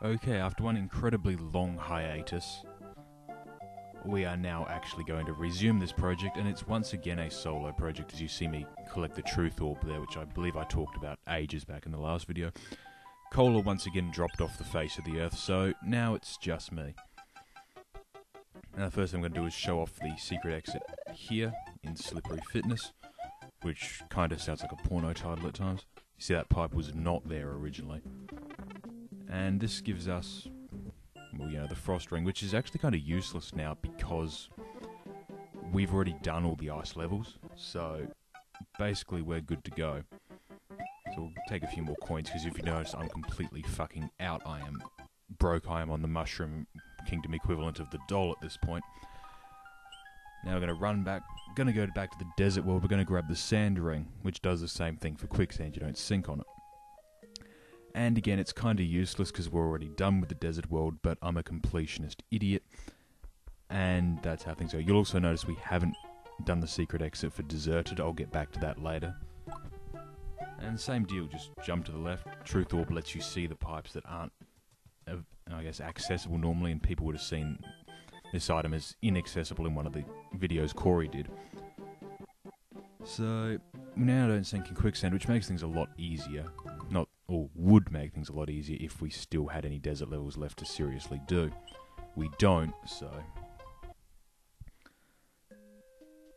Okay, after one incredibly long hiatus, we are now actually going to resume this project, and it's once again a solo project, as you see me collect the Truth Orb there, which I believe I talked about ages back in the last video. Cola once again dropped off the face of the earth, so now it's just me. Now the first thing I'm going to do is show off the secret exit here in Slippery Fitness, which kind of sounds like a porno title at times. You see that pipe was not there originally. And this gives us, well, the frost ring, which is actually kind of useless now because we've already done all the ice levels, so basically we're good to go. So we'll take a few more coins, because if you notice, I'm completely fucking out. I am broke. I am on the Mushroom Kingdom equivalent of the doll at this point. Now we're going to run back, going to go back to the desert world. We're going to grab the sand ring, which does the same thing for quicksand. You don't sink on it. And again, it's kind of useless because we're already done with the desert world, but I'm a completionist idiot, and that's how things go. You'll also notice we haven't done the secret exit for Deserted. I'll get back to that later. And same deal, just jump to the left. Truth Orb lets you see the pipes that aren't, I guess, accessible normally, and people would have seen this item as inaccessible in one of the videos Corey did. So, now I don't sink in quicksand, which makes things a lot easier. Or would make things a lot easier if we still had any desert levels left to seriously do. We don't, so...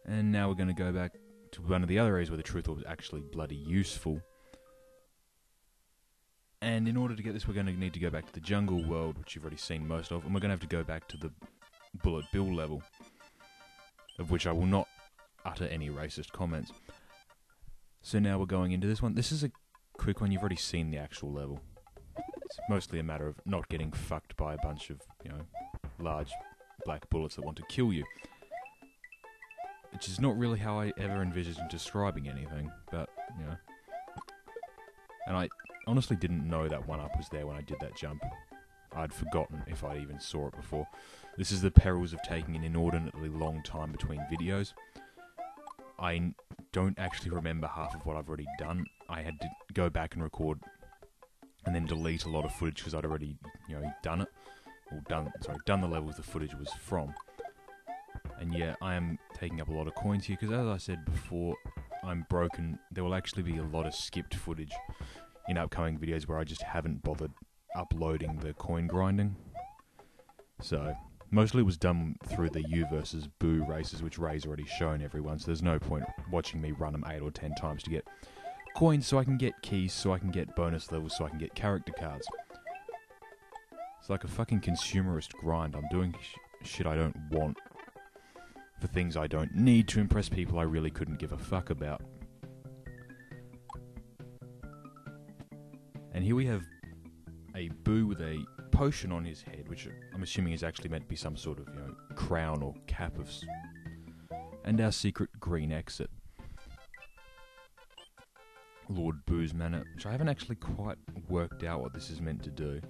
And now we're going to go back to one of the other areas where the Truth Orb is actually bloody useful. And in order to get this, we're going to need to go back to the jungle world, which you've already seen most of, and we're going to have to go back to the Bullet Bill level, of which I will not utter any racist comments. So now we're going into this one. This is a quick one. You've already seen the actual level. It's mostly a matter of not getting fucked by a bunch of, large black bullets that want to kill you. Which is not really how I ever envisaged describing anything, but, And I honestly didn't know that one-up was there when I did that jump. I'd forgotten if I even saw it before. This is the perils of taking an inordinately long time between videos. I don't actually remember half of what I've already done. I had to go back and record and then delete a lot of footage because I'd already, done it. Or done the levels the footage was from. And yeah, I am taking up a lot of coins here because, as I said before, I'm broken. There will actually be a lot of skipped footage in upcoming videos where I just haven't bothered uploading the coin grinding. So, mostly it was done through the U versus Boo races, which Ray's already shown everyone, so there's no point watching me run them 8 or 10 times to get coins so I can get keys, so I can get bonus levels, so I can get character cards. It's like a fucking consumerist grind. I'm doing shit I don't want for things I don't need to impress people I really couldn't give a fuck about. And here we have a Boo with a potion on his head, which I'm assuming is actually meant to be some sort of, crown or cap of... And our secret green exit. Lord Boo's Manor, which I haven't actually quite worked out what this is meant to do.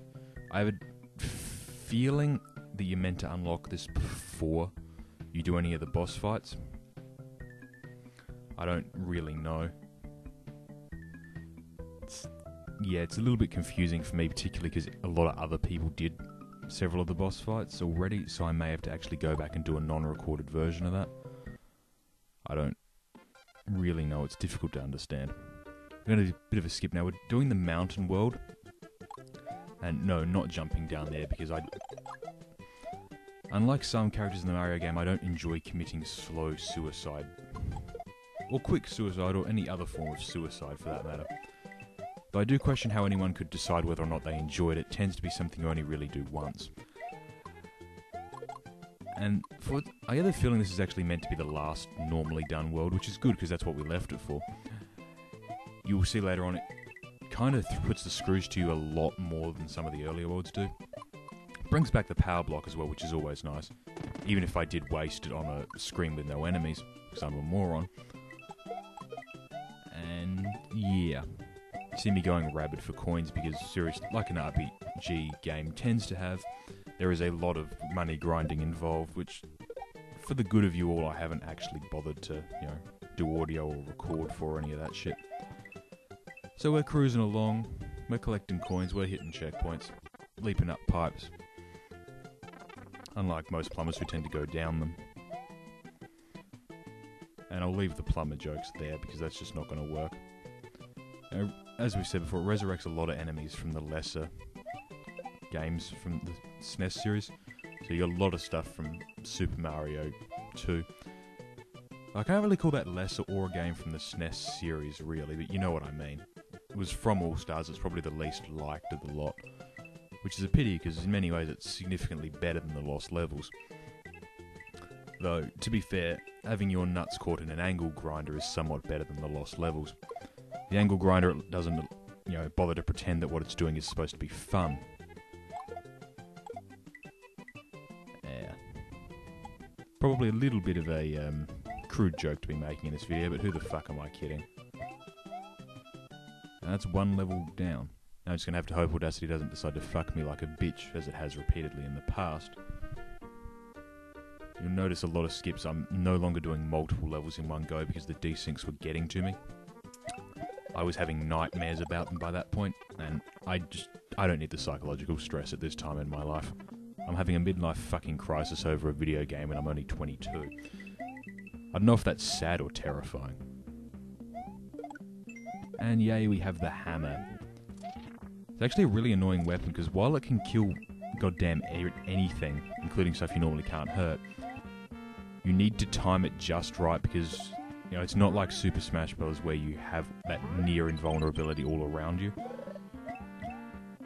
I have a feeling that you're meant to unlock this before you do any of the boss fights. I don't really know. It's a little bit confusing for me, particularly because a lot of other people did several of the boss fights already, so I may have to actually go back and do a non-recorded version of that. I don't really know. It's difficult to understand. We're going to do a bit of a skip now. We're doing the mountain world. And no, not jumping down there, because unlike some characters in the Mario game, I don't enjoy committing slow suicide. Or quick suicide, or any other form of suicide for that matter. Though I do question how anyone could decide whether or not they enjoyed it. It tends to be something you only really do once. And I get the feeling this is actually meant to be the last normally done world, which is good, because that's what we left it for. You will see later on, it kind of puts the screws to you a lot more than some of the earlier worlds do. Brings back the power block as well, which is always nice. Even if I did waste it on a screen with no enemies, because I'm a moron. And yeah, you see me going rabid for coins because, seriously, like an RPG game tends to have, there is a lot of money grinding involved, which, for the good of you all, I haven't actually bothered to, do audio or record for any of that shit. So we're cruising along, we're collecting coins, we're hitting checkpoints. leaping up pipes. Unlike most plumbers who tend to go down them. And I'll leave the plumber jokes there because that's just not going to work. As we said before, it resurrects a lot of enemies from the lesser games from the SNES series. So you got a lot of stuff from Super Mario 2. I can't really call that lesser or a game from the SNES series, really, but you know what I mean. It was from All-Stars, it's probably the least liked of the lot. Which is a pity, because in many ways it's significantly better than the Lost Levels. Though, to be fair, having your nuts caught in an angle grinder is somewhat better than the Lost Levels. The angle grinder doesn't, bother to pretend that what it's doing is supposed to be fun. Yeah. Probably a little bit of a crude joke to be making in this video, but who the fuck am I kidding? And that's one level down. Now I'm just going to have to hope Audacity doesn't decide to fuck me like a bitch, as it has repeatedly in the past. You'll notice a lot of skips. I'm no longer doing multiple levels in one go because the desyncs were getting to me. I was having nightmares about them by that point, and I don't need the psychological stress at this time in my life. I'm having a midlife fucking crisis over a video game and I'm only 22. I don't know if that's sad or terrifying. And yay, we have the hammer. It's actually a really annoying weapon because while it can kill goddamn anything, including stuff you normally can't hurt, you need to time it just right because, it's not like Super Smash Bros. Where you have that near invulnerability all around you.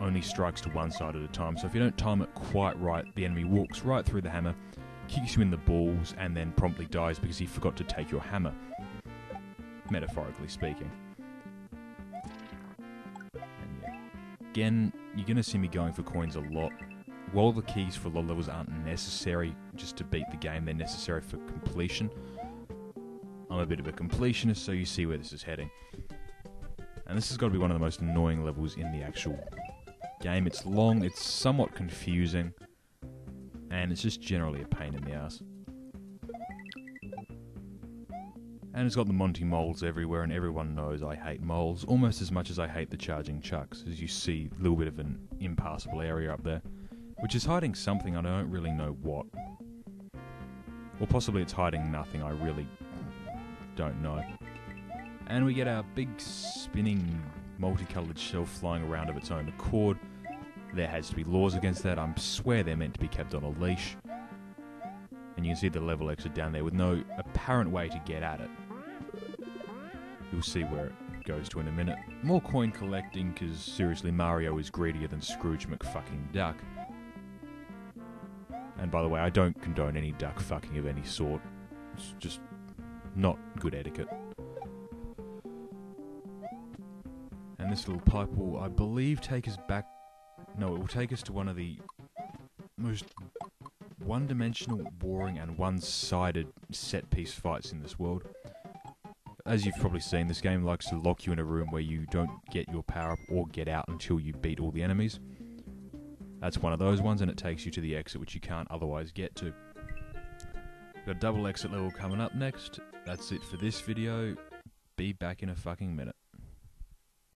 Only strikes to one side at a time, so if you don't time it quite right, the enemy walks right through the hammer, kicks you in the balls, and then promptly dies because he forgot to take your hammer. Metaphorically speaking. And yeah. Again, you're going to see me going for coins a lot. While the keys for a lot of levels aren't necessary just to beat the game, they're necessary for completion. I'm a bit of a completionist, so you see where this is heading. And this has got to be one of the most annoying levels in the actual game. It's long, it's somewhat confusing, and it's just generally a pain in the ass. And it's got the Monty moles everywhere, and everyone knows I hate moles almost as much as I hate the charging chucks. As you see, a little bit of an impassable area up there, which is hiding something, I don't really know what. Or possibly it's hiding nothing, I really don't know. And we get our big spinning multicoloured shelf flying around of its own accord. There has to be laws against that. I swear they're meant to be kept on a leash. And you can see the level exit down there with no apparent way to get at it. You'll see where it goes to in a minute. More coin collecting, because seriously, Mario is greedier than Scrooge McFucking Duck. And by the way, I don't condone any duck fucking of any sort. It's just not good etiquette. And this little pipe will, I believe, take us back... No, it will take us to one of the most one-dimensional, boring, and one-sided set-piece fights in this world. As you've probably seen, this game likes to lock you in a room where you don't get your power-up or get out until you beat all the enemies. That's one of those ones, and it takes you to the exit which you can't otherwise get to. Got a double exit level coming up next. That's it for this video. Be back in a fucking minute.